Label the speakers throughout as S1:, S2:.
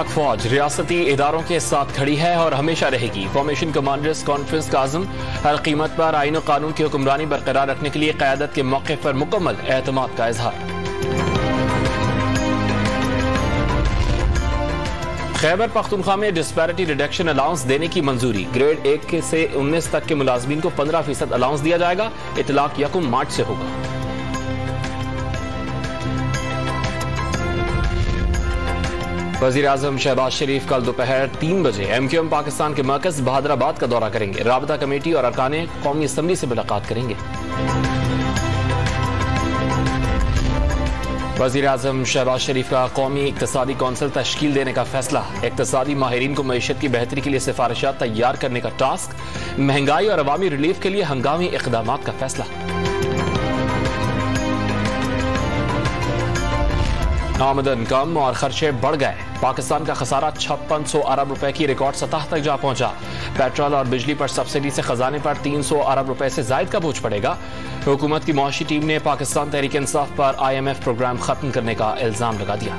S1: पाक फौज रियासती इदारों के साथ खड़ी है और हमेशा रहेगी। फॉर्मेशन कमांडर्स कॉन्फ्रेंस का आज़म हर कीमत पर आईन और कानून की हुक्मरानी बरकरार रखने के लिए क़यादत के मौके पर मुकम्मल एतमाद का इजहार। खैबर पख्तूनख्वा में डिस्पैरिटी रिडक्शन अलाउंस देने की मंजूरी। ग्रेड 1 से 19 तक के मुलाजमीन को 15% अलाउंस दिया जाएगा। इतलाक 1 मार्च से होगा। वज़ीर आज़म शहबाज शरीफ कल दोपहर 3 बजे MQM पाकिस्तान के मरकज बहादुराबाद का दौरा करेंगे। राबता कमेटी और अरकान कौमी असम्बली से मुलाकात करेंगे। वज़ीर आज़म शहबाज शरीफ का कौमी इक्तिसादी कौंसिल तश्कील देने का फैसला। इक्तिसादी माहिरीन को मईशत की बेहतरी के लिए सिफारिशात तैयार करने का टास्क। महंगाई और अवामी रिलीफ के लिए हंगामी इक़दामात का फैसला। आमदन कम और खर्चे बढ़ गए। पाकिस्तान का खसारा 5600 अरब रुपए की रिकॉर्ड सतह तक जा पहुंचा। पेट्रोल और बिजली पर सब्सिडी से खजाने पर 300 अरब रुपए से जायद का बोझ पड़ेगा। हुकूमत की मुआशी टीम ने पाकिस्तान तहरीक इंसाफ पर IMF प्रोग्राम खत्म करने का इल्जाम लगा दिया।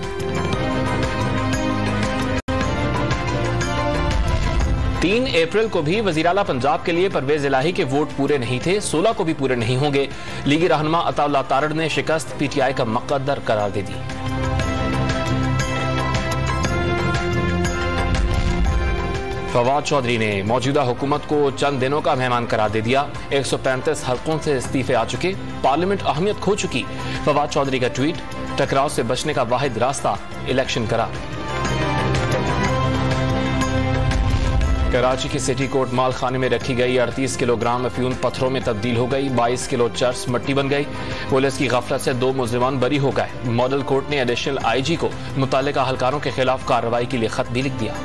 S1: 3 अप्रैल को भी वज़ीर-ए-आला पंजाब के लिए परवेज इलाही के वोट पूरे नहीं थे। 16 को भी पूरे नहीं होंगे। लीगी रहनुमा अताउल्लाह तारड़ ने शिकस्त PTI का मुक़द्दर करार दे दी। फवाद चौधरी ने मौजूदा हुकूमत को चंद दिनों का मेहमान करार दे दिया। 135 हल्कों से इस्तीफे आ चुके। पार्लियामेंट अहमियत खो चुकी। फवाद चौधरी का ट्वीट। टकराव से बचने का वाहिद रास्ता इलेक्शन करार। कराची के सिटी कोर्ट माल खाने में रखी गई 38 किलोग्राम अफीम पत्थरों में तब्दील हो गई। 22 किलो चर्स मट्टी बन गई। पुलिस की गफलत से 2 मुजरिमान बरी हो गए। मॉडल कोर्ट ने एडिशनल IG को मुतल्लिका अहलकारों के खिलाफ कार्रवाई के लिए खत भी लिख दिया।